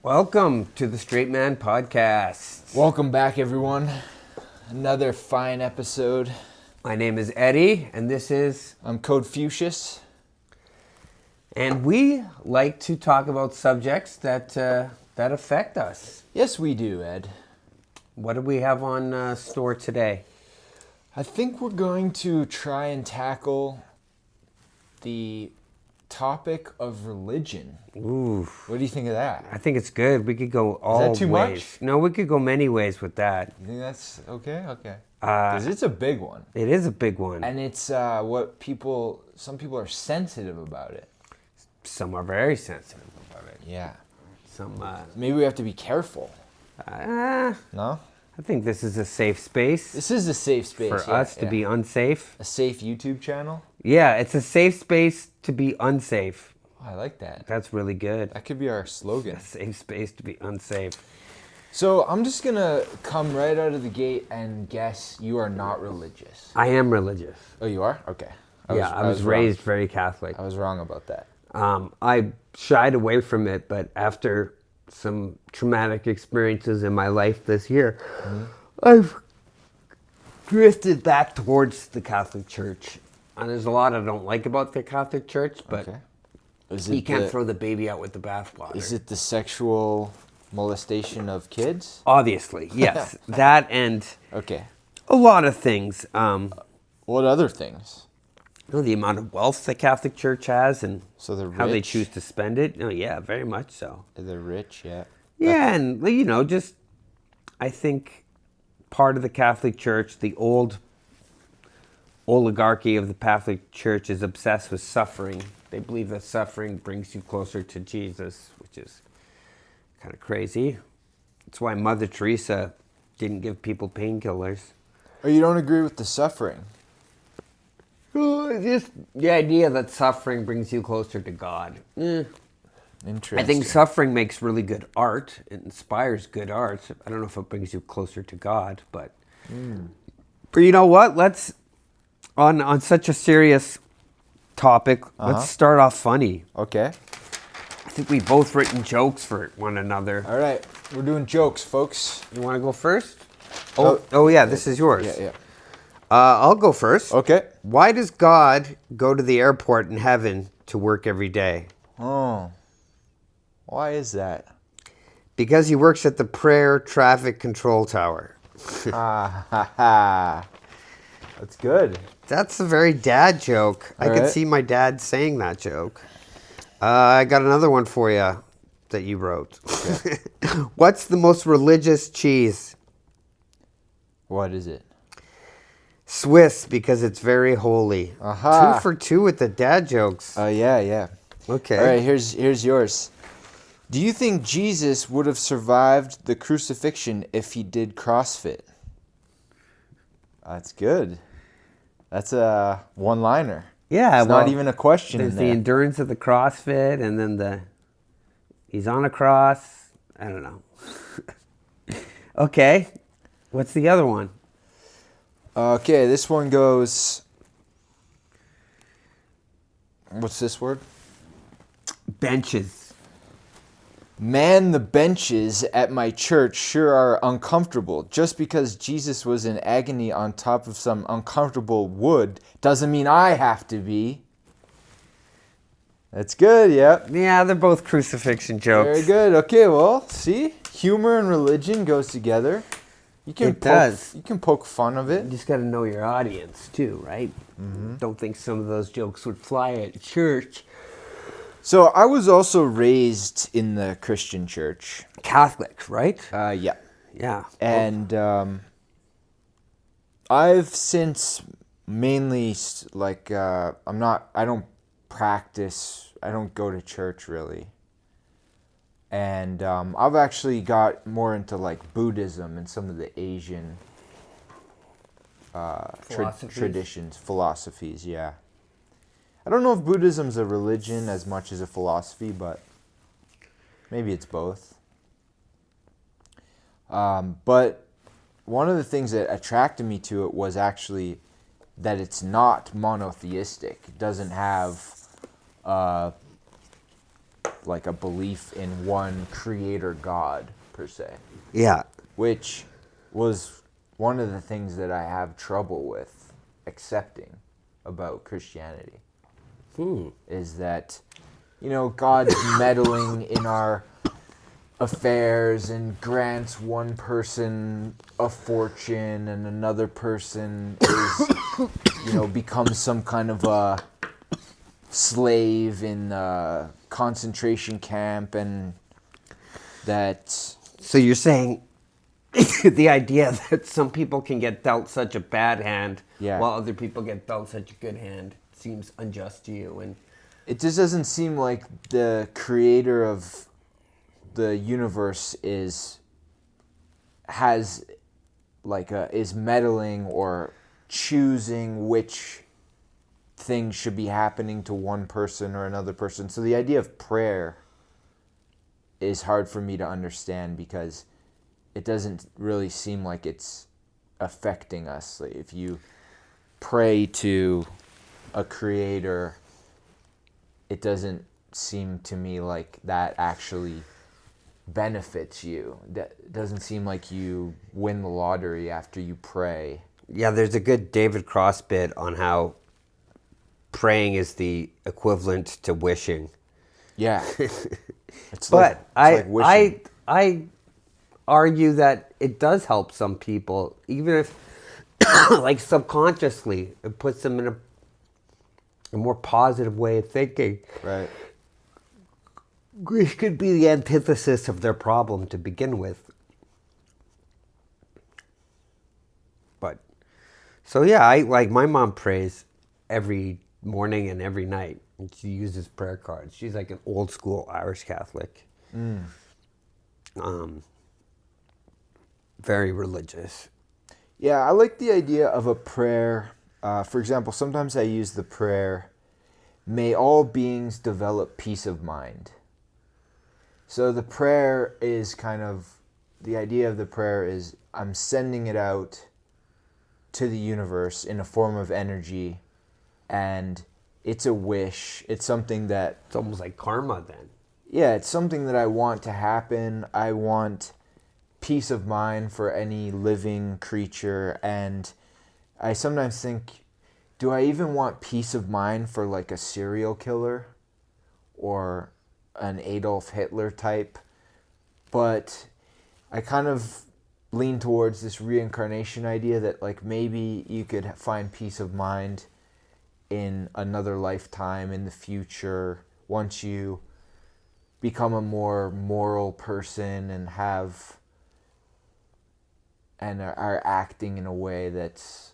Welcome to the Straight Man Podcast. Welcome back, everyone. Another fine episode. My name is Eddie, and this is... I'm Code Fuchsius. And we like to talk about subjects that affect us. Yes, we do, Ed. What do we have on store today? I think we're going to try and tackle the topic of religion. Ooh. What do you think of that? I think it's good. We could go all ways. Is that too much? No, we could go many ways with that. You think that's okay? Okay. Because it's a big one. It is a big one. And it's some people are sensitive about it. Some are very sensitive about it. Yeah. Some, Maybe we have to be careful. No? I think this is a safe space. This is a safe space. For us to be unsafe. A safe YouTube channel? Yeah, it's a safe space to be unsafe. Oh, I like that. That's really good. That could be our slogan. A safe space to be unsafe. So I'm just going to come right out of the gate and guess you are not religious. I am religious. Oh, you are? Okay. I was raised very Catholic. I was wrong about that. I shied away from it, but after some traumatic experiences in my life this year, I've drifted back towards the Catholic Church. And there's a lot I don't like about the Catholic Church, but you can't throw the baby out with the bathwater. Is it the sexual molestation of kids? Obviously, yes. That and Okay. a lot of things. What other things? You know, the amount of wealth the Catholic Church has and So they're how they rich? choose to spend it. Oh, yeah, very much so. They're rich, yeah. Yeah, and, you know, just, I think part of the Catholic Church, the old oligarchy of the Catholic Church is obsessed with suffering. They believe that suffering brings you closer to Jesus, which is kind of crazy. That's why Mother Teresa didn't give people painkillers. Or you don't agree with the suffering? Just the idea that suffering brings you closer to God. Interesting. I think suffering makes really good art. It inspires good art. I don't know if it brings you closer to God, but you know what? Let's on such a serious topic. Let's start off funny. Okay. I think we've both written jokes for one another. All right. We're doing jokes, folks. You want to go first? Oh yeah, this is yours. Yeah. I'll go first. Okay. Why does God go to the airport in heaven to work every day? Oh. Why is that? Because he works at the Prayer Traffic Control Tower. That's good. That's a very dad joke. I could see my dad saying that joke. I got another one for you that you wrote. Okay. What's the most religious cheese? What is it? Swiss, because it's very holy. Aha. 2 for 2 with the dad jokes. Yeah. Okay. All right, here's yours. Do you think Jesus would have survived the crucifixion if he did CrossFit? That's good. That's a one-liner. Yeah, it's not even a question. There's the endurance of the CrossFit, and then he's on a cross. I don't know. Okay, what's the other one? Okay, this one goes. What's this word? Benches. Man, the benches at my church sure are uncomfortable. Just because Jesus was in agony on top of some uncomfortable wood doesn't mean I have to be. That's good, yep. Yeah, they're both crucifixion jokes. Very good. Okay, well, see? Humor and religion goes together. It does. You can poke fun of it. You just got to know your audience, too, right? Mm-hmm. Don't think some of those jokes would fly at church. So I was also raised in the Christian church. Catholic, right? Yeah. Yeah. And I've since mainly, I don't practice, I don't go to church really. And I've actually got more into like Buddhism and some of the Asian traditions, philosophies, yeah. I don't know if Buddhism's a religion as much as a philosophy, but maybe it's both. But one of the things that attracted me to it was actually that it's not monotheistic. It doesn't have like a belief in one creator God per se, Yeah. which was one of the things that I have trouble with accepting about Christianity. Is that, God's meddling in our affairs and grants one person a fortune and another person is, becomes some kind of a slave in a concentration camp, and that... So you're saying the idea that some people can get dealt such a bad hand while other people get dealt such a good hand seems unjust to you, and it just doesn't seem like the creator of the universe is meddling or choosing which things should be happening to one person or another person. So the idea of prayer is hard for me to understand, because it doesn't really seem like it's affecting us. Like, if you pray to a creator, it doesn't seem to me like that actually benefits you. That doesn't seem like you win the lottery after you pray. yeah, there's a good David Cross bit on how praying is the equivalent to wishing. Yeah. But like wishing. I argue that it does help some people, even if like subconsciously it puts them in a more positive way of thinking. Right. Which could be the antithesis of their problem to begin with. But so yeah, my mom prays every morning and every night, and she uses prayer cards. She's like an old school Irish Catholic. Very religious. Yeah, I like the idea of a prayer. For example, sometimes I use the prayer, "May all beings develop peace of mind." So the prayer is the idea of the prayer is I'm sending it out to the universe in a form of energy, and it's a wish. It's something that... It's almost like karma then. Yeah, it's something that I want to happen. I want peace of mind for any living creature, and I sometimes think, do I even want peace of mind for like a serial killer or an Adolf Hitler type? But I kind of lean towards this reincarnation idea that like maybe you could find peace of mind in another lifetime in the future once you become a more moral person and are acting in a way that's,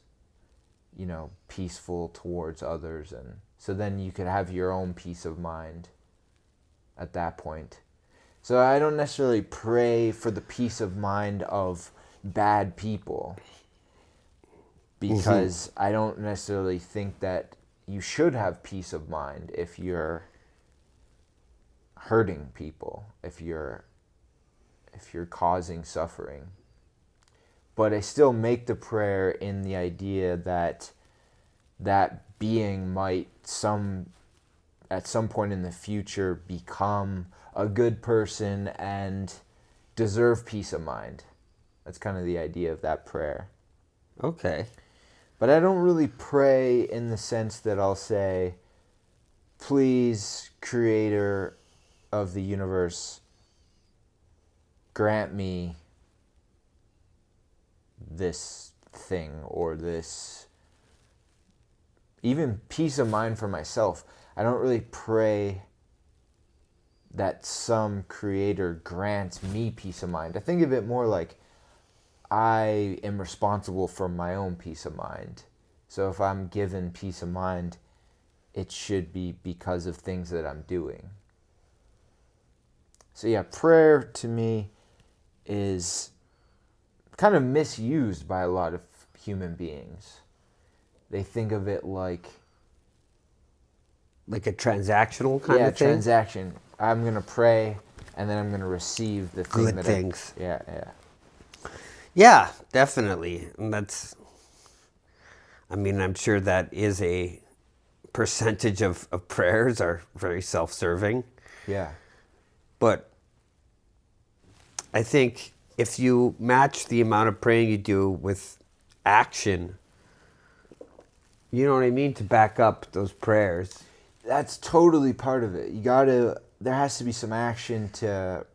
peaceful towards others, and so then you could have your own peace of mind at that point. So I don't necessarily pray for the peace of mind of bad people, because I don't necessarily think that you should have peace of mind if you're hurting people, if you're causing suffering. But I still make the prayer in the idea that that being might at some point in the future become a good person and deserve peace of mind. That's kind of the idea of that prayer. Okay. But I don't really pray in the sense that I'll say, "Please, creator of the universe, grant me this thing," or this, even peace of mind for myself. I don't really pray that some creator grants me peace of mind. I think of it more like I am responsible for my own peace of mind. So if I'm given peace of mind, it should be because of things that I'm doing. So yeah, prayer to me is kind of misused by a lot of human beings. They think of it like a transactional kind of thing? Yeah, transaction. I'm going to pray, and then I'm going to receive the thing Good things. Yeah. Yeah, definitely. And I'm sure that is a percentage of prayers are very self-serving. Yeah. But I think if you match the amount of praying you do with action, you know what I mean, to back up those prayers. That's totally part of it. There has to be some action to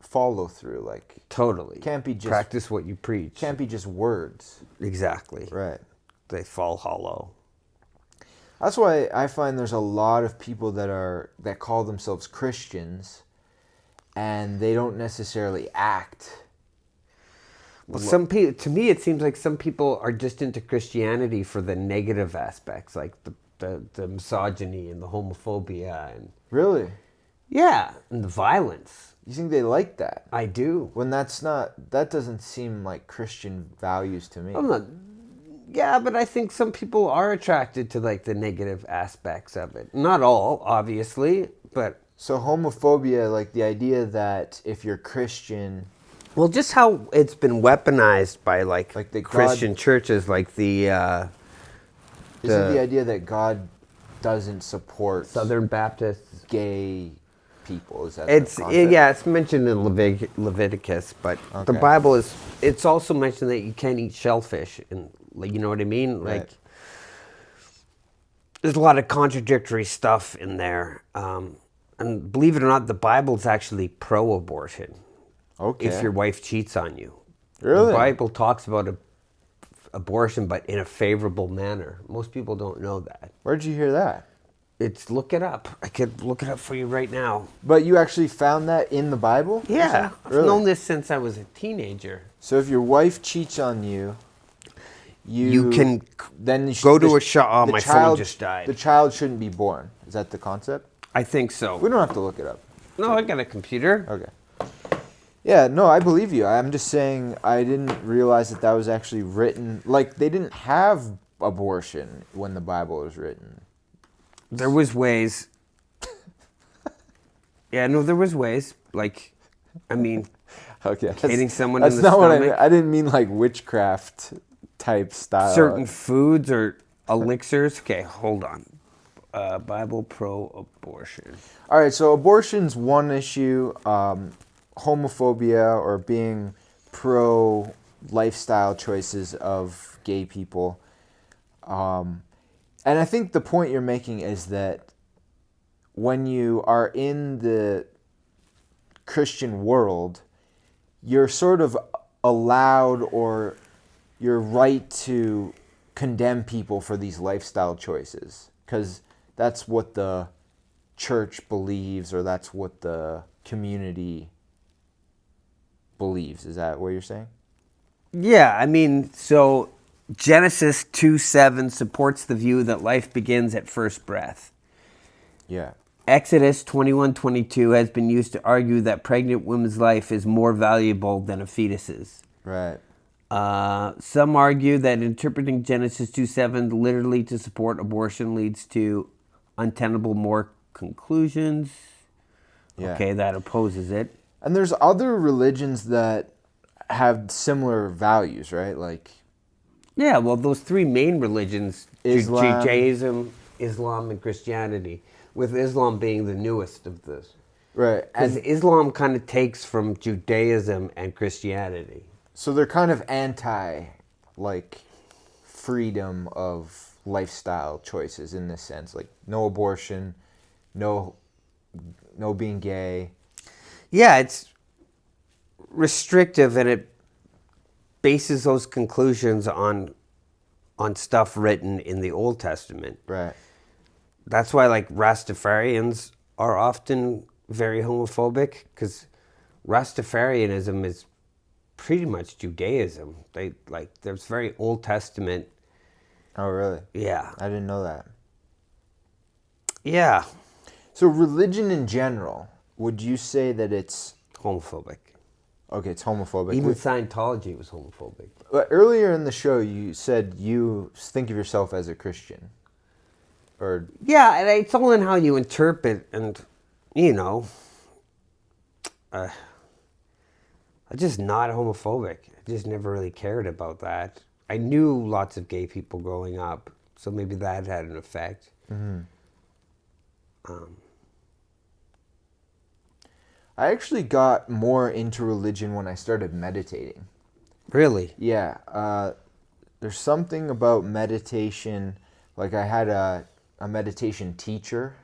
follow through. Like, Totally. can't be just practice what you preach. Can't be just words. Exactly. Right. They fall hollow. That's why I find there's a lot of people that call themselves Christians, and they don't necessarily act. Well, some people, to me, it seems like some people are just into Christianity for the negative aspects, like the misogyny and the homophobia and Really? yeah, and the violence. You think they like that? I do. When that doesn't seem like Christian values to me. I'm not. Yeah, but I think some people are attracted to like the negative aspects of it. Not all, obviously, but So homophobia, like the idea that if you're Christian, well, just how it's been weaponized by like the Christian churches, like the isn't the idea that God doesn't support Southern Baptists. gay people? Is that It's the concept? yeah, it's mentioned in Leviticus, but the Okay. Bible is. It's also mentioned that you can't eat shellfish, and like, you know what I mean. Like, Right. there's a lot of contradictory stuff in there, and believe it or not, the Bible's actually pro-abortion. Okay. If your wife cheats on you, Really? the Bible talks about abortion, but in a favorable manner. Most people don't know that. Where'd you hear that? Look it up. I could look it up for you right now. But you actually found that in the Bible? Yeah, I've Really? known this since I was a teenager. So if your wife cheats on you, You can then you go to a shop. Oh, the my phone child- just died. The child shouldn't be born. Is that the concept? I think We so. don't have to look it up. No, I got a computer. Okay. Yeah, no, I believe you. I'm just saying I didn't realize that was actually written. Like, they didn't have abortion when the Bible was written. There was ways. Yeah, no, there was ways. Like, I mean, Okay. hitting someone That's in the not what I stomach. meant. I didn't mean like witchcraft type style. Certain foods or elixirs. Okay, hold on. Bible pro-abortion. All right, so abortion's one issue. Homophobia or being pro lifestyle choices of gay people. And I think the point you're making is that when you are in the Christian world, you're sort of allowed, or you're right to condemn people for these lifestyle choices, because that's what the church believes, or that's what the community believes. Is that what you're saying? Yeah, I mean, so Genesis 2:7 supports the view that life begins at first breath. Yeah. Exodus 21:22 has been used to argue that pregnant women's life is more valuable than a fetus's. Right. Some argue that interpreting Genesis 2:7 literally to support abortion leads to untenable more conclusions. Yeah. Okay, that opposes it. And there's other religions that have similar values, right? Like Yeah, well, those three main religions, Islam. Judaism, Islam, and Christianity, with Islam being the newest of this. right. Because And Islam kind of takes from Judaism and Christianity. so they're kind of anti like freedom of lifestyle choices in this sense. Like no abortion, no being gay. Yeah, it's restrictive, and it bases those conclusions on stuff written in the Old Testament. Right. That's why like Rastafarians are often very homophobic, because Rastafarianism is pretty much Judaism. They like there's very Old Testament. Oh, really? Yeah. I didn't know that. Yeah. So religion in general, would you say that it's Homophobic. okay, it's homophobic? Even Scientology was homophobic. Earlier in the show you said you think of yourself as a Christian. Or Yeah, and it's all in how you interpret, and you know, I'm just not homophobic. I just never really cared about that. I knew lots of gay people growing up, so maybe that had an effect. I actually got more into religion when I started meditating. Really? Yeah, there's something about meditation. Like I had a meditation teacher,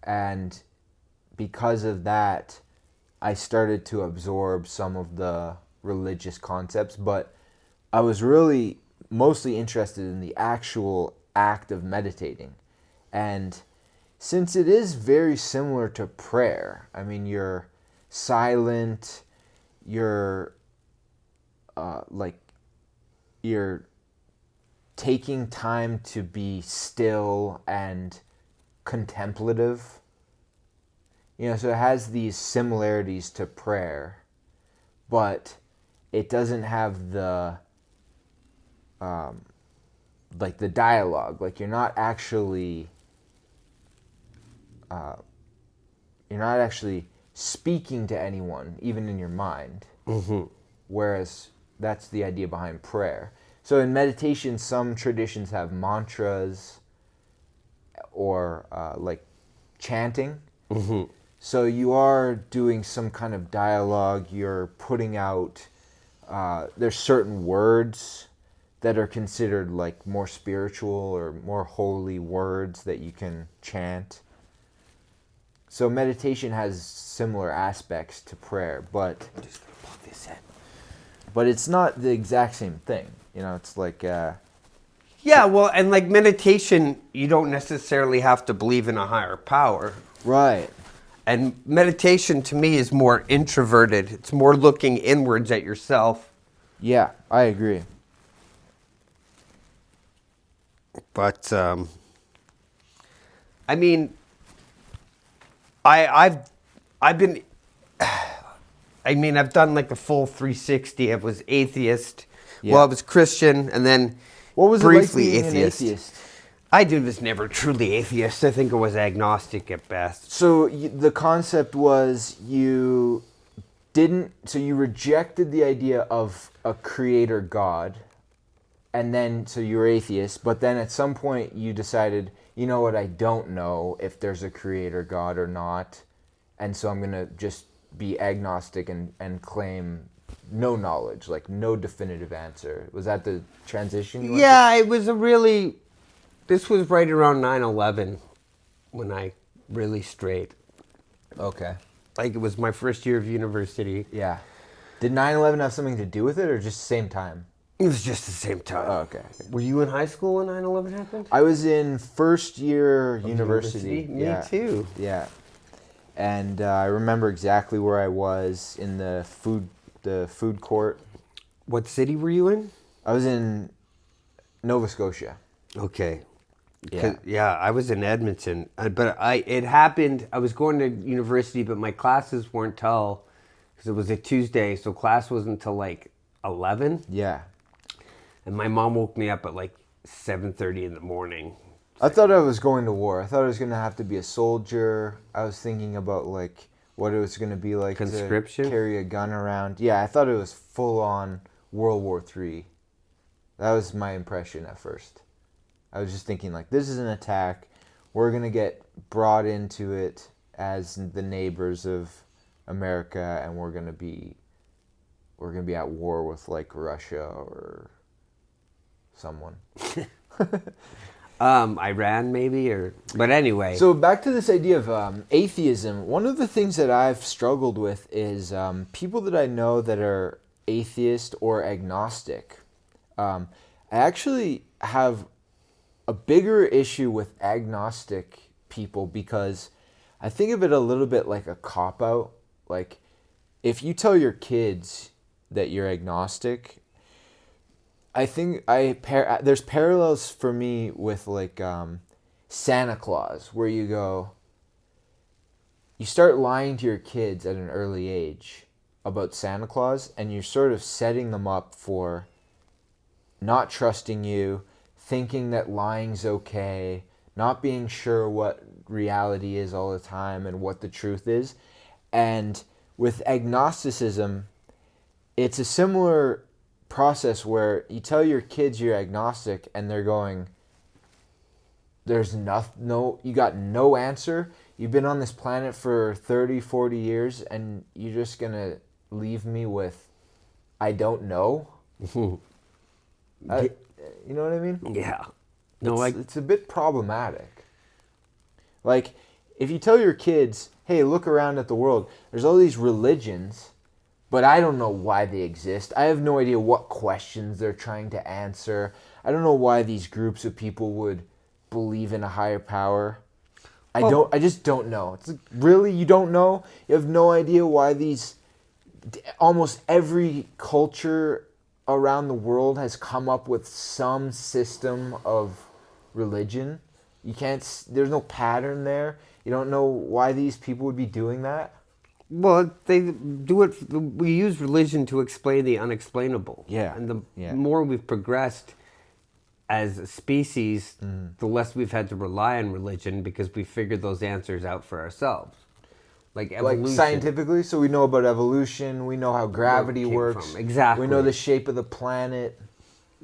and because of that, I started to absorb some of the religious concepts, but I was really mostly interested in the actual act of meditating. And since it is very similar to prayer, I mean, you're silent, you're like you're taking time to be still and contemplative. You know, so it has these similarities to prayer, but it doesn't have the like the dialogue. Like you're not actually speaking to anyone, even in your mind. Mm-hmm. Whereas that's the idea behind prayer. So in meditation, some traditions have mantras or like chanting. Mm-hmm. So you are doing some kind of dialogue. You're putting out. There's certain words that are considered like more spiritual or more holy words that you can chant. So meditation has similar aspects to prayer, but I'm just gonna plug this in. but it's not the exact same thing. You know, it's like Yeah, well, and like meditation, you don't necessarily have to believe in a higher power. right. And meditation to me is more introverted. It's more looking inwards at yourself. Yeah, I agree. But I mean, I've been. I mean, I've done like a full 360. I was atheist. Yeah. Well, I was Christian, and then What was briefly it like being an atheist? I was never truly atheist. I think I was agnostic at best. So the concept was you rejected the idea of a creator God, and then so you were atheist, but then at some point you decided, you know what, I don't know if there's a creator God or not, and so I'm going to just be agnostic and claim no knowledge, like no definitive answer. Was that the transition you went Yeah, it was a really. This was right around 9/11 when I really strayed. through? Okay. Like it was my first year of university. Yeah. Did 9/11 have something to do with it or just the same time? It was just the same time. Oh, okay. Were you in high school when 9/11 happened? I was in first year university. Me Yeah. too. Yeah. And I remember exactly where I was in the food court. What city were you in? I was in Nova Scotia. Okay. Yeah. Yeah, I was in Edmonton, but it happened. I was going to university, but my classes weren't till because it was a Tuesday, so class wasn't until like 11. Yeah. And my mom woke me up at like 7:30 in the morning. I thought I was going to war. I thought I was going to have to be a soldier. I was thinking about like what it was going to be like Conscription? to carry a gun around. Yeah, I thought it was full on World War III. That was my impression at first. I was just thinking like this is an attack. We're going to get brought into it as the neighbors of America, and we're going to be at war with like Russia or someone. Iran maybe, but anyway. So back to this idea of atheism. One of the things that I've struggled with is people that I know that are atheist or agnostic. I actually have a bigger issue with agnostic people because I think of it a little bit like a cop-out. Like, if you tell your kids that you're agnostic, I think there's parallels for me with like Santa Claus, where you start lying to your kids at an early age about Santa Claus, and you're sort of setting them up for not trusting you, thinking that lying's okay, not being sure what reality is all the time and what the truth is. And with agnosticism, it's a similar process where you tell your kids you're agnostic and they're going, you got no answer. you've been on this planet for 30, 40 years, and you're just going to leave me with, I don't know? You know what I mean? Yeah. No, It's a bit problematic. Like, if you tell your kids, hey, look around at the world, there's all these religions, but I don't know why they exist. I have no idea what questions they're trying to answer. I don't know why these groups of people would believe in a higher power. I just don't know. It's like, really? You don't know? You have no idea why almost every culture around the world has come up with some system of religion. There's no pattern there. You don't know why these people would be doing that. Well, they do it. We use religion to explain the unexplainable. Yeah. And the more we've progressed as a species, the less we've had to rely on religion because we figured those answers out for ourselves. Like evolution. Like scientifically, so we know about evolution. We know how gravity works. Exactly. We know the shape of the planet.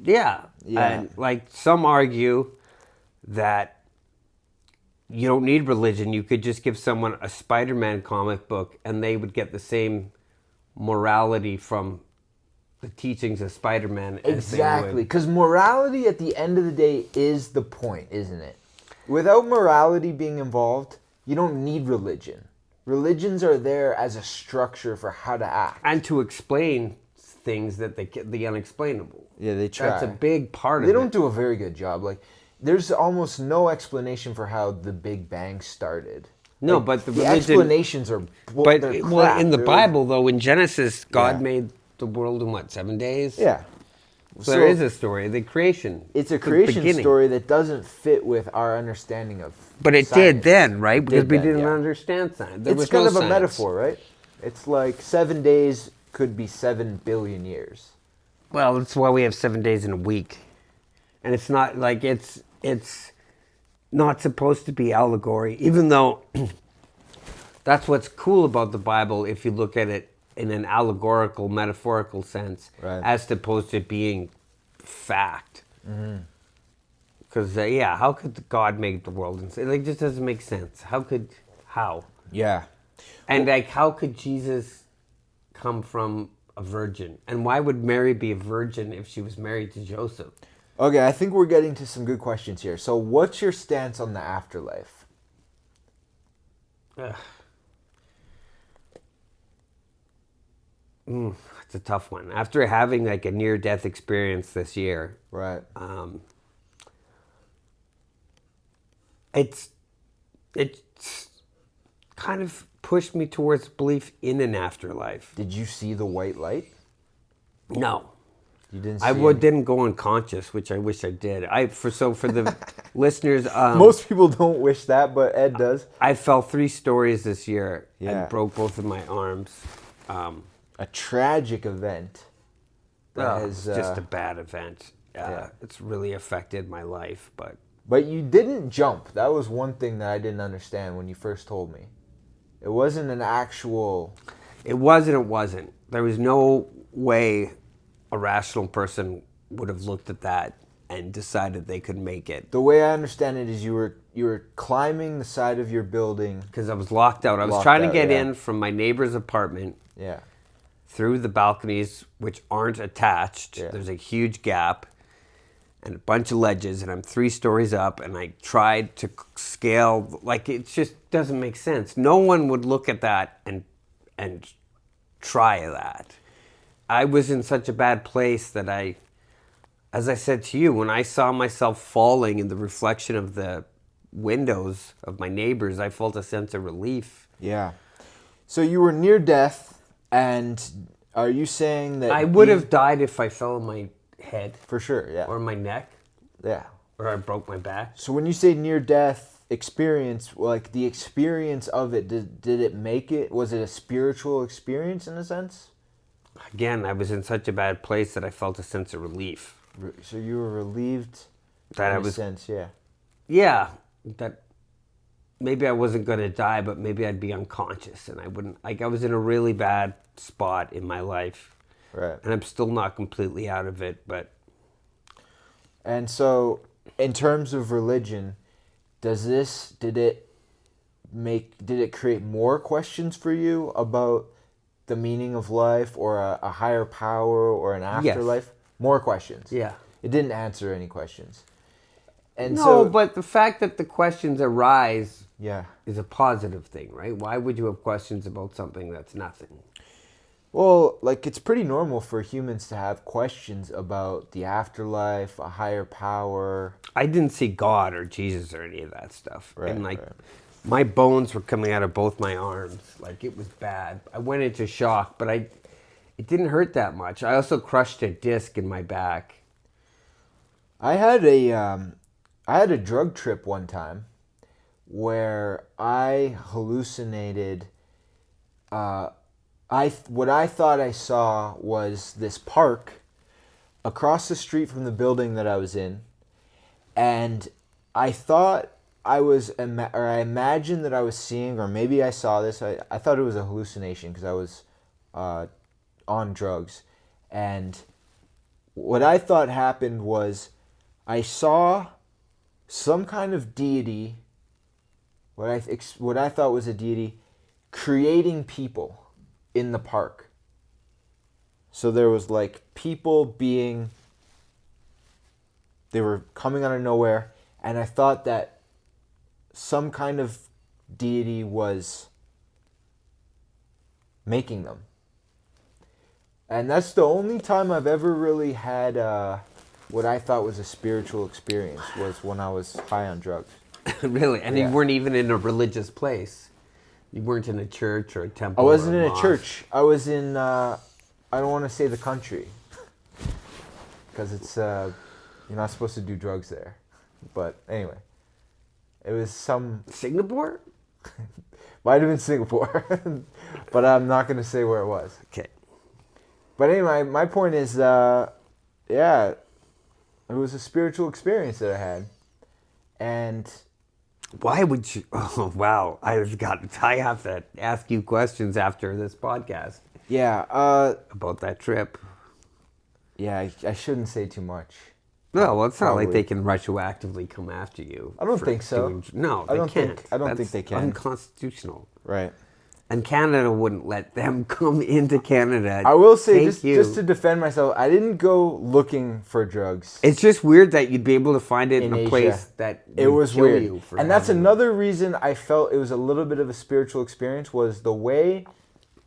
Yeah. Yeah. And like some argue that you don't need religion. You could just give someone a Spider-Man comic book and they would get the same morality from the teachings of Spider-Man. Exactly. Because morality at the end of the day is the point, isn't it? Without morality being involved, you don't need religion. Religions are there as a structure for how to act. And to explain things that the unexplainable. Yeah, they try. That's a big part of it. They don't do a very good job. Like, there's almost no explanation for how the Big Bang started. No, Like, but the the religion, explanations are But they're well, crap. in the They're- Bible, though, in Genesis, God Yeah. made the world in what, 7 days? Yeah. So there is a story, the creation. It's a the creation beginning. story that doesn't fit with our understanding of But it science. did then, right? Because did we then, didn't yeah. understand science. There It's was kind no of a science. metaphor, right? It's like 7 days could be 7 billion years. Well, that's why we have 7 days in a week, and it's not like it's not supposed to be allegory, even though that's what's cool about the Bible. If you look at it in an allegorical, metaphorical sense, Right. as opposed to being fact. Because how could God make the world? And say, like, it just doesn't make sense. How? Yeah. And like, how could Jesus come from a virgin? And why would Mary be a virgin if she was married to Joseph? Okay, I think we're getting to some good questions here. So, what's your stance on the afterlife? Ugh. It's a tough one. After having like a near-death experience this year, Right. it's kind of pushed me towards belief in an afterlife. Did you see the white light? No. You didn't see I any- didn't go unconscious, which I wish I did. For the listeners, Most people don't wish that, but Ed does. I fell 3 stories this year Yeah. and broke both of my arms. A tragic event that It's has just a bad event. yeah. It's really affected my life, but But you didn't jump. That was one thing that I didn't understand when you first told me. It wasn't an actual it wasn't. There was no way a rational person would have looked at that and decided they could make it. The way I understand it is you were climbing the side of your building. Because I was locked out. I was Locked trying to out, get yeah. in from my neighbor's apartment Yeah. through the balconies, which aren't attached. Yeah. There's a huge gap and a bunch of ledges, and I'm 3 stories up, and I tried to scale. Like, it just doesn't make sense. No one would look at that and try that. I was in such a bad place that as I said to you, when I saw myself falling in the reflection of the windows of my neighbors, I felt a sense of relief. Yeah. So you were near death, and are you saying that I would have died if I fell on my head for sure? Yeah. or my neck Yeah. or I broke my back. So when you say near death experience, like the experience of it, did it make it? Was it a spiritual experience in a sense? Again, I was in such a bad place that I felt a sense of relief. So you were relieved That in I a was, sense, yeah. yeah, that maybe I wasn't going to die, but maybe I'd be unconscious and I wouldn't, like, I was in a really bad spot in my life. Right. And I'm still not completely out of it, but And so in terms of religion, did it did it create more questions for you about the meaning of life or a higher power or an Yes. afterlife? More questions. Yeah. It didn't answer any questions. And No, so, but the fact that the questions arise yeah. is a positive thing, right? Why would you have questions about something that's nothing? Well, like it's pretty normal for humans to have questions about the afterlife, a higher power. I didn't see God or Jesus or any of that stuff. Right, And like right. my bones were coming out of both my arms. Like it was bad. I went into shock, but it didn't hurt that much. I also crushed a disc in my back. I had a drug trip one time where I hallucinated. What I thought I saw was this park across the street from the building that I was in, and I thought I imagined that I was seeing, or maybe I saw this. I thought it was a hallucination because I was on drugs, and what I thought happened was I saw some kind of deity, what I thought was a deity, creating people in the park. So there was like people they were coming out of nowhere, and I thought that some kind of deity was making them. And that's the only time I've ever really had what I thought was a spiritual experience, was when I was high on drugs. Really? And Yeah. you weren't even in a religious place. You weren't in a church or a I temple. wasn't or in a mosque. church. I was in, I don't want to say the country, because it's, you're not supposed to do drugs there. But anyway, it was Singapore? might have been Singapore, but I'm not going to say where it was. Okay. But anyway, my point is, yeah, it was a spiritual experience that I had. And Why would you? Oh, wow. I have to ask you questions after this podcast yeah, about that trip. yeah, I shouldn't say too much. No, well, it's not like Probably. they can retroactively come after you. I don't for think so. No, I they don't can't. think- I don't think they can. Unconstitutional. Right. And Canada wouldn't let them come into Canada. I will say, take you. just to defend myself, I didn't go looking for drugs. It's just weird that you'd be able to find it in In a Asia. place that It would was kill weird. you for And that's having it. another reason I felt it was a little bit of a spiritual experience, was the way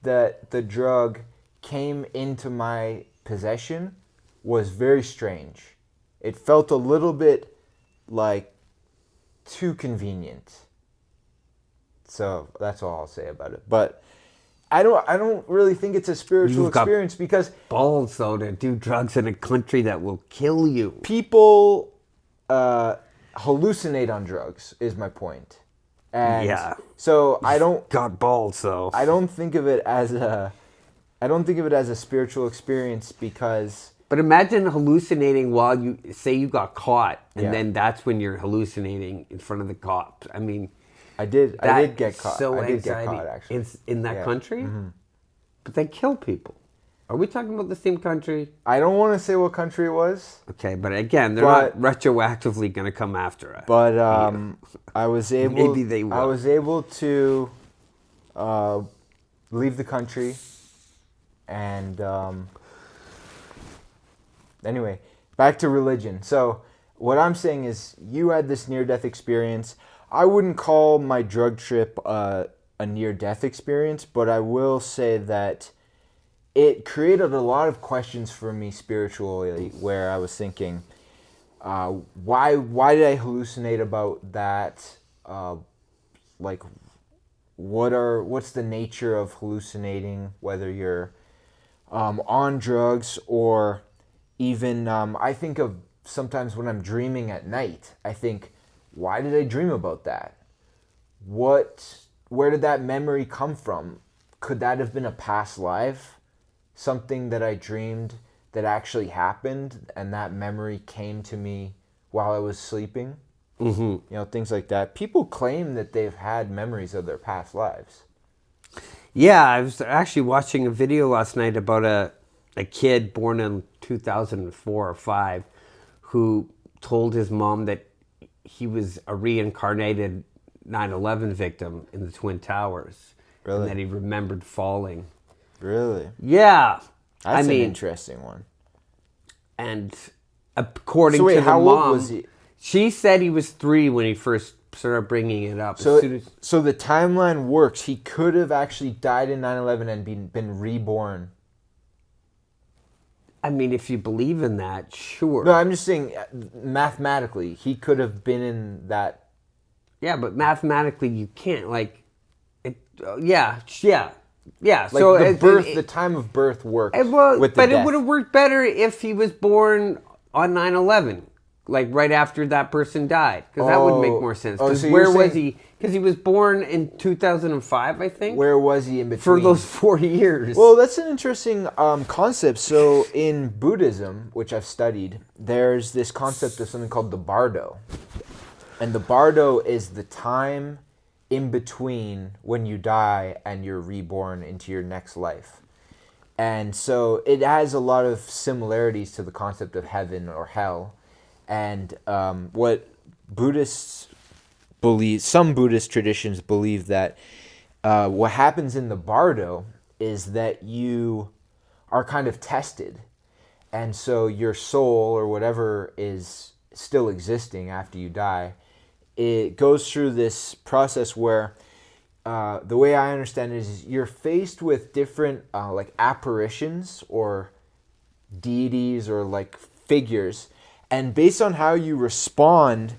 that the drug came into my possession was very strange. It felt a little bit like too convenient. So that's all I'll say about it. But I don't really think it's a spiritual You've got- experience, because balls though to do drugs in a country that will kill you. people hallucinate on drugs is my point. And Yeah. so I don't Got balls though. I don't think of it as a spiritual experience, because But imagine hallucinating while you say you got caught, and Yeah. then that's when you're hallucinating in front of the cops. I mean, I did get that's caught. So I did get anxiety caught, actually. in that Yeah. country, but they kill people. Are we talking about the same country? I don't want to say what country it was, Okay, but again, they're But- not retroactively going to come after us. but I was able Maybe they I will. was able to leave the country, and anyway, back to religion. So what I'm saying is, you had this near-death experience. I wouldn't call my drug trip a near-death experience, but I will say that it created a lot of questions for me spiritually, where I was thinking, why did I hallucinate about that? Like, what's the nature of hallucinating, whether you're on drugs, or even I think of sometimes when I'm dreaming at night, I think, why did I dream about that? Where did that memory come from? Could that have been a past life? Something that I dreamed that actually happened, and that memory came to me while I was sleeping? You know, things like that. People claim that they've had memories of their past lives. Yeah, I was actually watching a video last night about a kid born in 2004 or 5 who told his mom that he was a reincarnated 9/11 victim in the Twin Towers. Really? And that he remembered falling. Really? Yeah. That's I mean, an interesting one. and according So wait, to the how mom, old was he? she said he was 3 when he first started bringing it up. So, as soon as, so the timeline works. He could have actually died in 9/11 and been reborn. I mean, if you believe in that, sure. No, I'm just saying, mathematically, he could have been in that. Yeah, but mathematically, you can't. Like, it. Yeah. Like So the birth, the time of birth works with the but death. it would have worked better if he was born on 9/11, like right after that person died, because that would make more sense. Because so where you're was saying- he? Because he was born in 2005, I think. Where was he in between? for those 4 years? Well, that's an interesting concept. So in Buddhism, which I've studied, there's this concept of something called the bardo. And the bardo is the time in between when you die and you're reborn into your next life. And so it has a lot of similarities to the concept of heaven or hell. And what Buddhists believe, some Buddhist traditions believe that what happens in the bardo is that you are kind of tested. And so your soul or whatever is still existing after you die, it goes through this process where the way I understand it is you're faced with different like apparitions or deities or like figures, and based on how you respond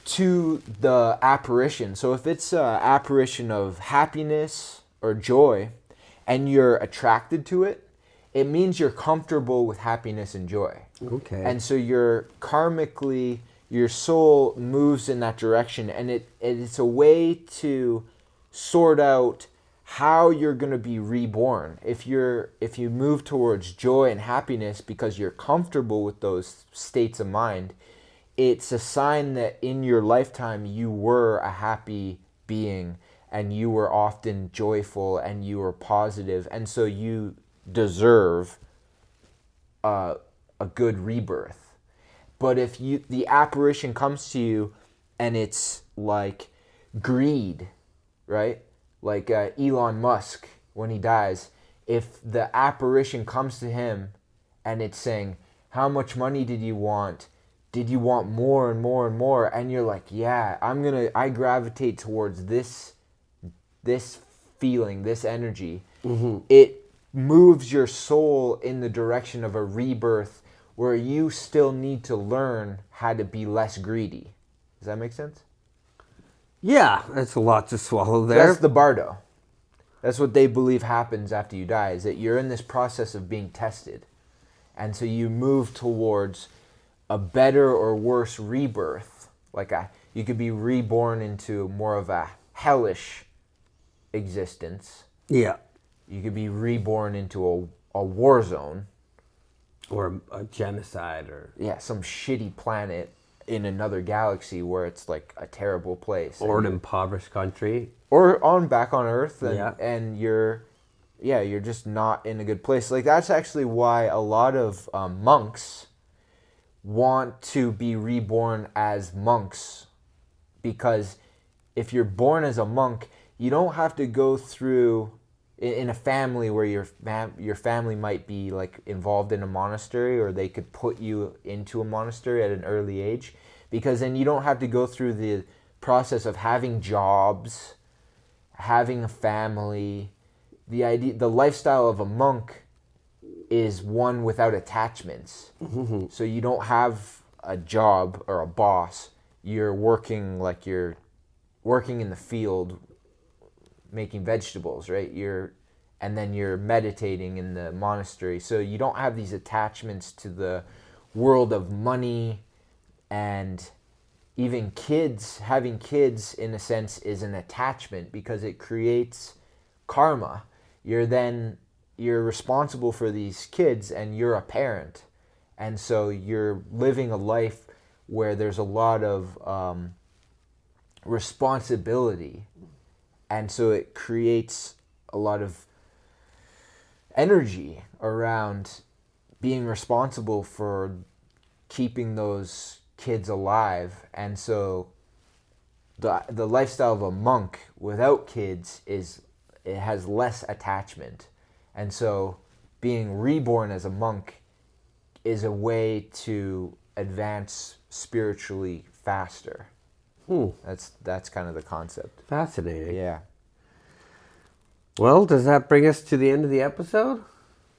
to the apparition, so if it's an apparition of happiness or joy and you're attracted to it, it means you're comfortable with happiness and joy. Okay. And so you're karmically, your soul moves in that direction, and it's a way to sort out how you're going to be reborn. If you move towards joy and happiness because you're comfortable with those states of mind, it's a sign that in your lifetime you were a happy being and you were often joyful and you were positive, and so you deserve a good rebirth. But if the apparition comes to you and it's like greed, right? Like Elon Musk, when he dies, if the apparition comes to him and it's saying, how much money did you want? Did you want more and more and more? And you're like, yeah, I gravitate towards this feeling, this energy. Mm-hmm. It moves your soul in the direction of a rebirth where you still need to learn how to be less greedy. Does that make sense? Yeah, that's a lot to swallow there. That's the bardo. That's what they believe happens after you die, is that you're in this process of being tested. And so you move towards a better or worse rebirth. You could be reborn into more of a hellish existence. Yeah. You could be reborn into a war zone. Or a genocide, or some shitty planet in another galaxy where it's like a terrible place, or an impoverished country, or back on Earth, and and you're just not in a good place. Like that's actually why a lot of monks want to be reborn as monks, because if you're born as a monk, you don't have to go through in a family where your family might be like involved in a monastery, or they could put you into a monastery at an early age, because then you don't have to go through the process of having jobs, having a family. The lifestyle of a monk is one without attachments. Mm-hmm. So you don't have a job or a boss. You're working in the field making vegetables, right? And then you're meditating in the monastery. So you don't have these attachments to the world of money, and even kids. Having kids, in a sense, is an attachment because it creates karma. You're responsible for these kids, and you're a parent. And so you're living a life where there's a lot of responsibility. And so it creates a lot of energy around being responsible for keeping those kids alive. And so the lifestyle of a monk without kids it has less attachment, and so being reborn as a monk is a way to advance spiritually faster. That's kind of the concept. Fascinating. Yeah. Well, does that bring us to the end of the episode?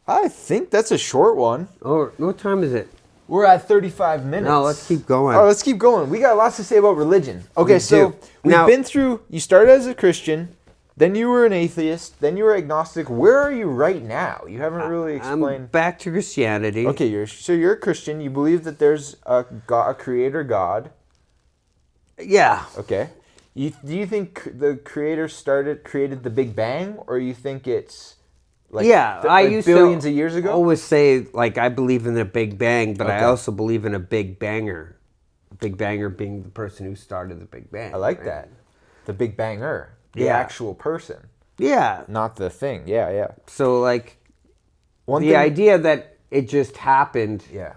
I think that's a short one. Or what time is it? We're at 35 minutes. No, let's keep going. Oh, let's keep going. We got lots to say about religion. Okay, We so do. we've Now- been through, you started as a Christian, then you were an atheist, then you were agnostic. Where are you right now? You haven't really I'm explained. back to Christianity. Okay, you're a Christian. You believe that there's a creator God. Yeah. Okay. Do you think the creator created the Big Bang, or you think it's like I used billions to of years ago? always say, like, I believe in the Big Bang, but I Okay. also believe in a Big Banger. Big Banger being the person who started the Big Bang. I like right? that. The Big Banger, the Yeah. actual person, Yeah. not the thing. Yeah, yeah. So, like, One the idea that it just happened, Yeah.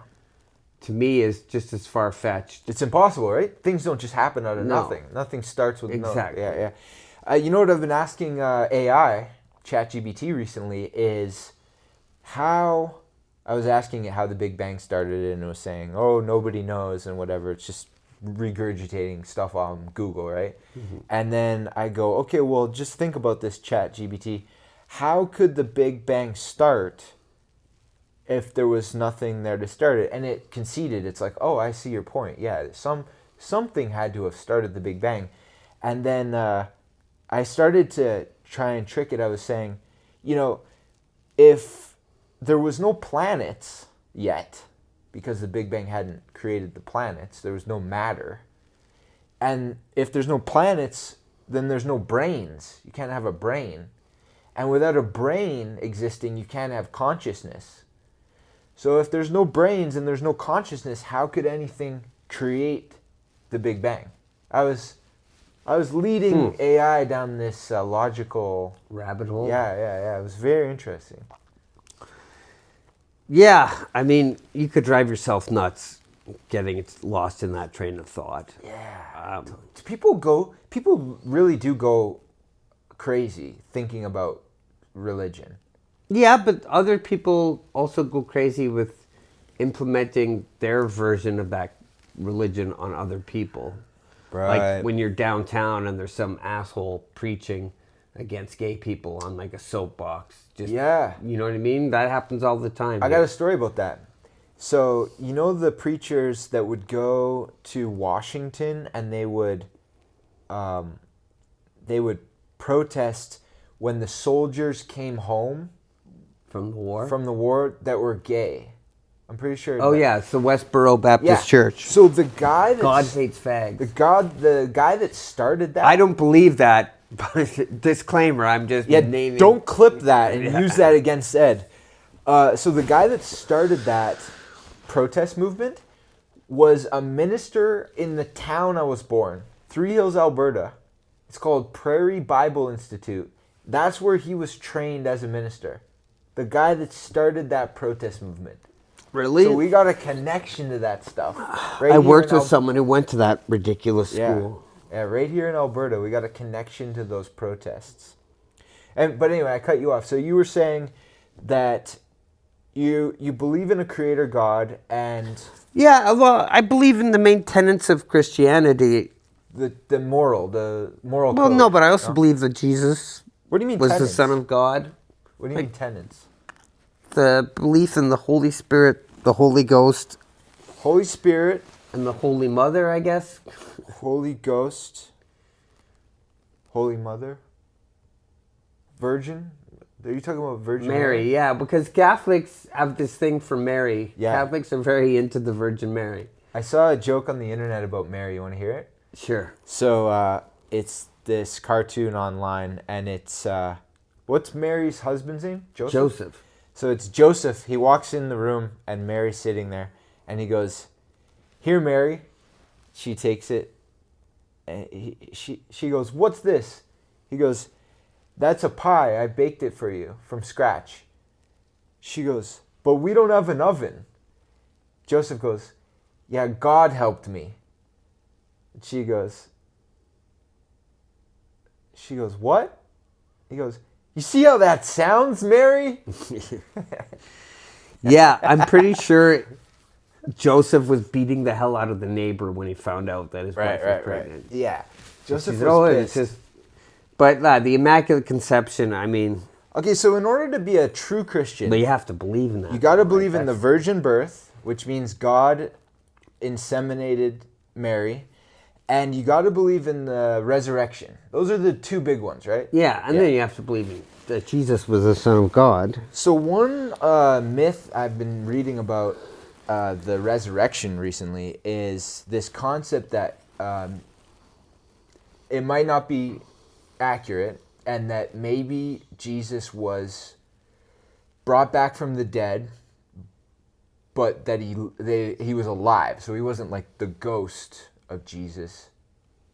to me, is just as far-fetched. It's impossible, right? Things don't just happen out of No. nothing. Nothing starts with Exactly. No. Yeah, yeah. You know what I've been asking AI, ChatGPT, recently is how. I was asking it how the Big Bang started, and it was saying, "Oh, nobody knows," and whatever. It's just regurgitating stuff on Google, right? Mm-hmm. And then I go, "Okay, well, just think about this, ChatGPT. How could the Big Bang start if there was nothing there to start it?" And it conceded. It's like, "Oh, I see your point. Yeah, something had to have started the Big Bang." And then I started to try and trick it. I was saying, if there was no planets yet, because the Big Bang hadn't created the planets, there was no matter. And if there's no planets, then there's no brains. You can't have a brain. And without a brain existing, you can't have consciousness. So if there's no brains and there's no consciousness, how could anything create the Big Bang? I was leading AI down this logical Rabbit hole? Yeah. It was very interesting. Yeah, I mean, you could drive yourself nuts getting lost in that train of thought. Yeah. People really do go crazy thinking about religion. Yeah, but other people also go crazy with implementing their version of that religion on other people. Like when you're downtown and there's some asshole preaching against gay people on like a soapbox. Yeah. You know what I mean? That happens all the time. I got a story about that. So, you know the preachers that would go to Washington and they would protest when the soldiers came home From the war? from the war that were gay. I'm pretty sure. Oh, yeah, it's the Westboro Baptist Church. So the guy that God hates fags. the guy that started that. I don't believe that. But disclaimer, I'm just naming. Don't clip that and use that against Ed. So the guy that started that protest movement was a minister in the town I was born, Three Hills, Alberta. It's called Prairie Bible Institute. That's where he was trained as a minister. The guy that started that protest movement. Really? So we got a connection to that stuff. I worked with someone who went to that ridiculous school. Yeah, right here in Alberta, we got a connection to those protests. But anyway, I cut you off. So you were saying that you believe in a creator God and Yeah, well, I believe in the main tenets of Christianity. the moral Well, code. no, but I also believe that Jesus What do you mean was tenets? the Son of God. What do you mean tenets? The belief in the Holy Spirit, the Holy Ghost, Holy Spirit, and the Holy Mother, I guess. Holy Ghost, Holy Mother, Virgin. Are you talking about Virgin Mary, yeah, because Catholics have this thing for Mary. Yeah. Catholics are very into the Virgin Mary. I saw a joke on the internet about Mary. You want to hear it? Sure. So it's this cartoon online, and it's what's Mary's husband's name? Joseph. So it's Joseph. He walks in the room, and Mary's sitting there, and he goes, "Here, Mary." She takes it, and she goes, "What's this?" He goes, "That's a pie. I baked it for you from scratch." She goes, "But we don't have an oven." Joseph goes, "Yeah, God helped me." And she goes, She goes, what? He goes, you see how that sounds, Mary? Yeah, I'm pretty sure Joseph was beating the hell out of the neighbor when he found out that his wife was pregnant. Yeah. Joseph She was said, pissed. it's just. But the Immaculate Conception, I mean, Okay, so in order to be a true Christian, but you have to believe in that. you got to right? believe in the That's- virgin birth, which means God inseminated Mary, and you got to believe in the resurrection. Those are the two big ones, right? Yeah, and then you have to believe that Jesus was the Son of God. So one myth I've been reading about the resurrection recently is this concept that it might not be accurate, and that maybe Jesus was brought back from the dead, but that he was alive. So he wasn't like the ghost of Jesus.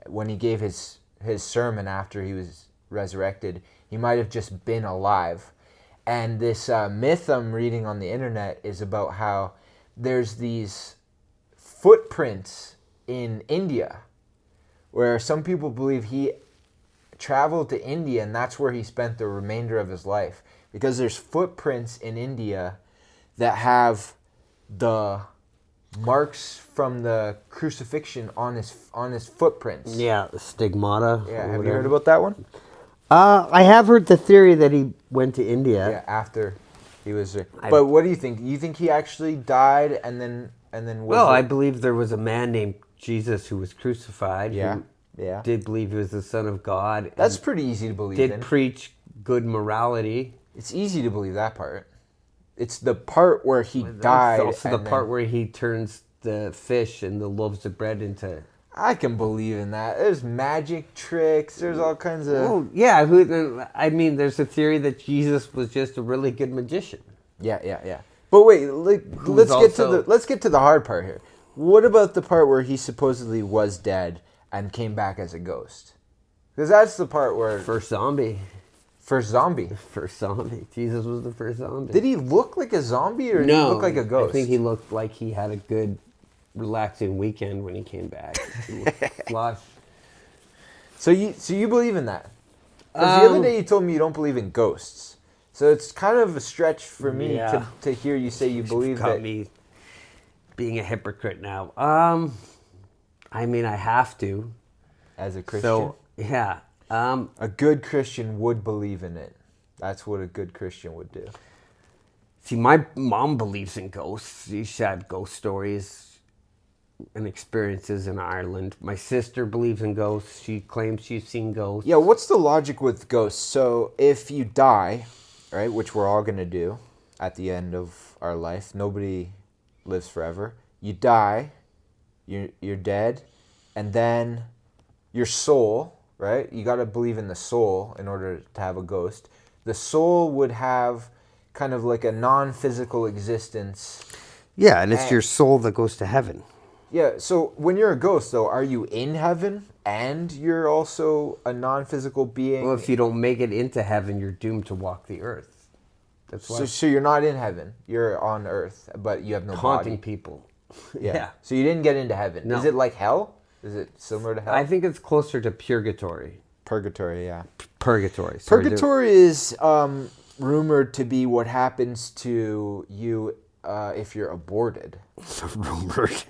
When he gave his sermon after he was resurrected, he might have just been alive. And this myth I'm reading on the internet is about how there's these footprints in India where some people believe he traveled to India and that's where he spent the remainder of his life, because there's footprints in India that have the marks from the crucifixion on his footprints. Yeah, the stigmata. Yeah, have you heard about that one? I have heard the theory that he went to India. Yeah, after he was there. But what do you think? You think he actually died and then was Well, I it- believe there was a man named Jesus who was crucified. Yeah, Who yeah. did believe he was the Son of God. That's and pretty easy to believe did in. preach good morality. It's easy to believe that part. It's the part where he died. That's also the and then- part where he turns the fish and the loaves of bread into. I can believe in that. There's magic tricks. There's all kinds of. Oh yeah, I mean, there's a theory that Jesus was just a really good magician. Yeah. But wait, let's get to the hard part here. What about the part where he supposedly was dead and came back as a ghost? Because that's the part where First zombie. first zombie. First zombie. Jesus was the first zombie. Did he look like a zombie or did he No, look like a ghost? I think he looked like he had a good, relaxing weekend when he came back. He looked flush. So you believe in that? Because the other Um, day you told me you don't believe in ghosts. So it's kind of a stretch for me Yeah. to hear you say you believe Got that. me being a hypocrite now. I mean, I have to. As a Christian, So yeah. a good Christian would believe in it. That's what a good Christian would do. See, my mom believes in ghosts. She's had ghost stories and experiences in Ireland. My sister believes in ghosts. She claims she's seen ghosts. Yeah, what's the logic with ghosts? So if you die, right, which we're all going to do at the end of our life, nobody lives forever. You die, you're dead, and then your soul, right? You got to believe in the soul in order to have a ghost. The soul would have kind of like a non-physical existence. Yeah, and it's your soul that goes to heaven. Yeah, so when you're a ghost, though, are you in heaven and you're also a non-physical being? Well, if you don't make it into heaven, you're doomed to walk the earth. That's why So you're not in heaven. You're on earth, but you have no haunting body. people. Yeah. So you didn't get into heaven. No. Is it like hell? Is it similar to hell? I think it's closer to purgatory. Purgatory, yeah. Purgatory. Sorry, Purgatory is rumored to be what happens to you if you're aborted. Rumored.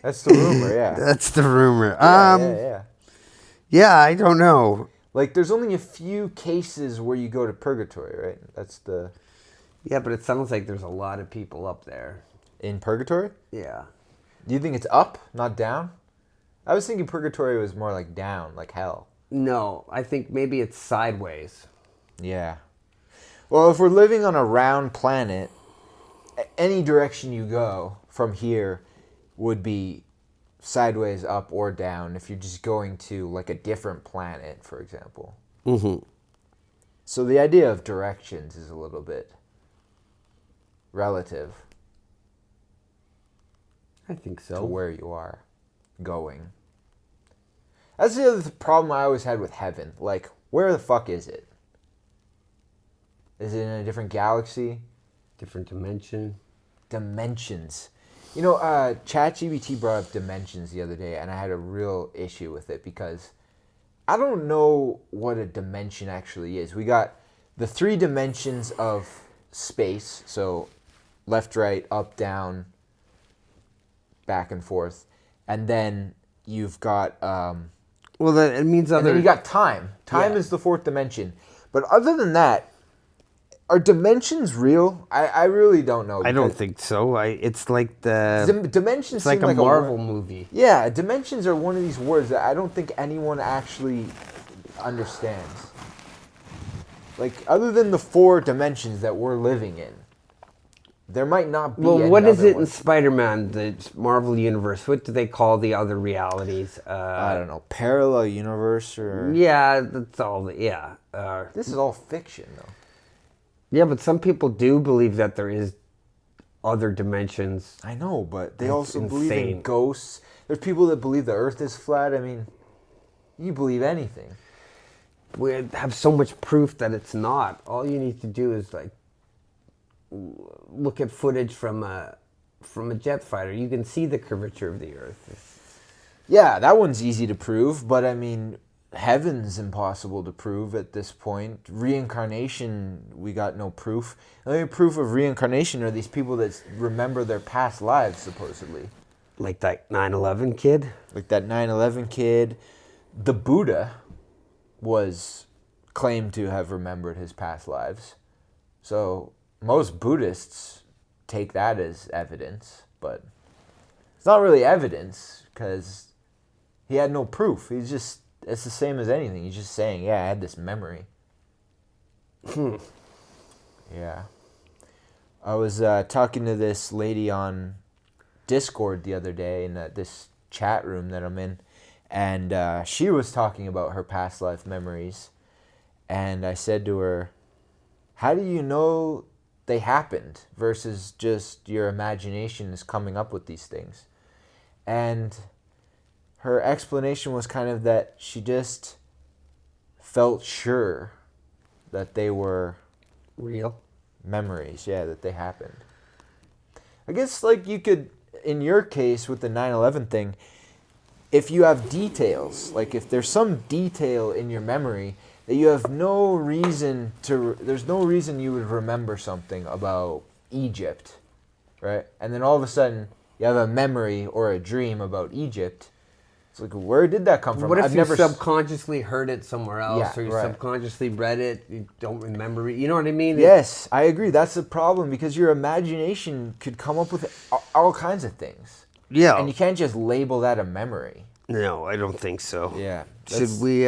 That's the rumor, yeah. That's the rumor. Yeah. Yeah, I don't know. Like, there's only a few cases where you go to purgatory, right? That's the... Yeah, but it sounds like there's a lot of people up there. In purgatory? Yeah. Do you think it's up, not down? I was thinking purgatory was more like down, like hell. No, I think maybe it's sideways. Yeah. Well, if we're living on a round planet, any direction you go from here would be sideways, up, or down if you're just going to like a different planet, for example. Mm-hmm. So the idea of directions is a little bit relative I think to so. where you are going. That's the other problem I always had with heaven. Like, where the fuck is it? Is it in a different galaxy? Different dimension. Dimensions. You know, ChatGPT brought up dimensions the other day, and I had a real issue with it because I don't know what a dimension actually is. We got the 3 dimensions of space, so left, right, up, down, back and forth, and then you've got Well, that it means and other. then you got time. Time Yeah. is the 4th dimension. But other than that, are dimensions real? I really don't know. I don't because think so. It's like the. dimensions It's like seem a like Marvel word. movie. Yeah, dimensions are one of these words that I don't think anyone actually understands. Like, other than the 4 dimensions that we're living in, there might not be Well, any what is other it in ones. Spider-Man, the Marvel universe? What do they call the other realities? I don't know, parallel universe or... Yeah, that's all. Yeah. This is all fiction, though. Yeah, but some people do believe that there is other dimensions. I know, but they That's also believe in insane. ghosts. There's people that believe the earth is flat. I mean, you believe anything. We have so much proof that it's not. All you need to do is like look at footage from a jet fighter. You can see the curvature of the earth. Yeah, that one's easy to prove, but I mean, heaven's impossible to prove at this point. Reincarnation, we got no proof. The only proof of reincarnation are these people that remember their past lives, supposedly. Like that 9/11 kid. Like that 9/11 kid. The Buddha was claimed to have remembered his past lives. So most Buddhists take that as evidence, but it's not really evidence because he had no proof. It's the same as anything. He's just saying, yeah, I had this memory. Yeah. I was talking to this lady on Discord the other day in this chat room that I'm in, and she was talking about her past life memories. And I said to her, how do you know they happened versus just your imagination is coming up with these things? And her explanation was kind of that she just felt sure that they were Real. memories, yeah, that they happened. I guess, like, you could, in your case with the 9/11 thing, if you have details, like if there's some detail in your memory that you have no reason to, there's no reason you would remember something about Egypt, right? And then all of a sudden you have a memory or a dream about Egypt. It's like, where did that come from? What if you never subconsciously heard it somewhere else, Yeah, or you right. subconsciously read it, you don't remember it? You know what I mean? Yes, I agree. That's the problem because your imagination could come up with all kinds of things. Yeah. And you can't just label that a memory. No, I don't think so. Yeah. Should we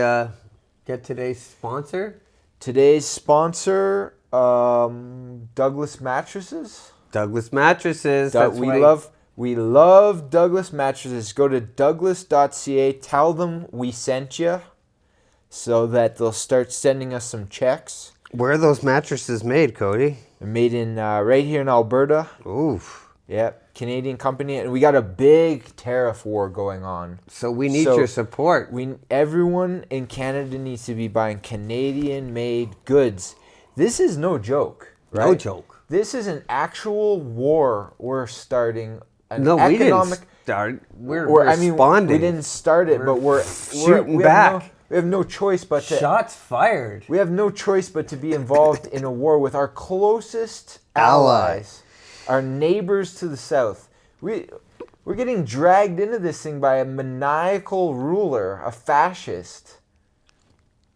get today's sponsor? Today's sponsor, Douglas Mattresses. Douglas Mattresses. That's we right. love Douglas Mattresses. Go to douglas.ca. Tell them we sent you, so that they'll start sending us some checks. Where are those mattresses made, Cody? They're made in right here in Alberta. Oof. Yep, Canadian company, and we got a big tariff war going on. So we need So your support. Everyone in Canada needs to be buying Canadian-made goods. This is no joke, right? No joke. This is an actual war we're starting. No, we didn't start. We're responding. we didn't start it, but we're shooting we back. We have no choice but to. Shots fired. We have no choice but to be involved in a war with our closest allies, our neighbors to the south. We're getting dragged into this thing by a maniacal ruler, a fascist.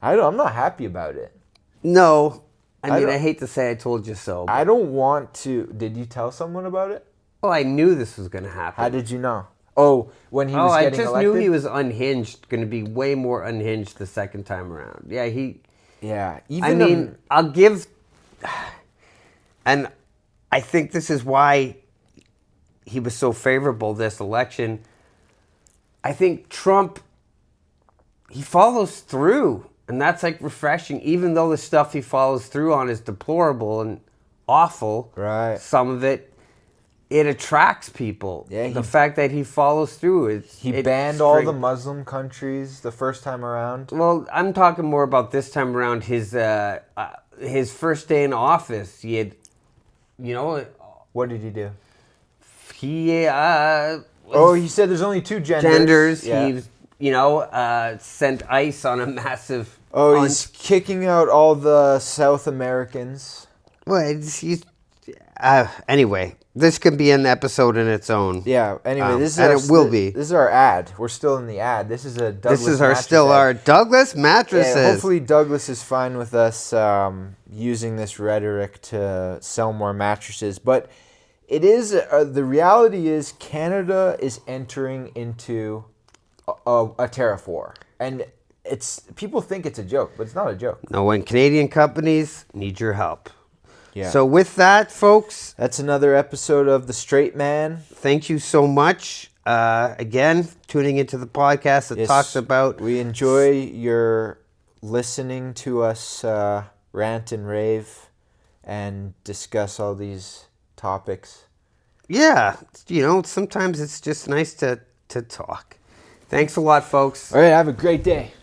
I'm not happy about it. No. I mean, don't- I hate to say I told you so. I don't want to. Did you tell someone about it? Well, I knew this was going to happen. How did you know? Oh, when he was I getting just elected? knew he was unhinged, going to be way more unhinged the second time around. Yeah, Yeah, I mean, I'll give, and I think this is why he was so favorable this election. I think Trump, he follows through, and that's like refreshing, even though the stuff he follows through on is deplorable and awful. Right. Some of it attracts people. Yeah, the fact that he follows through. He banned all the Muslim countries the first time around. Well, I'm talking more about this time around. His first day in office, he had, What did he do? he He said there's only 2 genders. genders. Yeah. He sent ice on a massive. Oh, he's kicking out all the South Americans. Well, anyway, this could be an episode in its own. Yeah. Anyway, it will be. This is our ad. We're still in the ad. This is a Douglas. This is mattress our ad. Douglas mattresses. Yeah, hopefully Douglas is fine with us using this rhetoric to sell more mattresses, but it is the reality is Canada is entering into a tariff war, and people think it's a joke, but it's not a joke. No, when Canadian companies need your help. Yeah. So with that, folks, That's another episode of The Straight Man. thank you so much again tuning into the podcast that Yes, talks about. We enjoy your listening to us rant and rave and discuss all these topics. Yeah, sometimes it's just nice to talk. Thanks a lot, folks. All right, have a great day.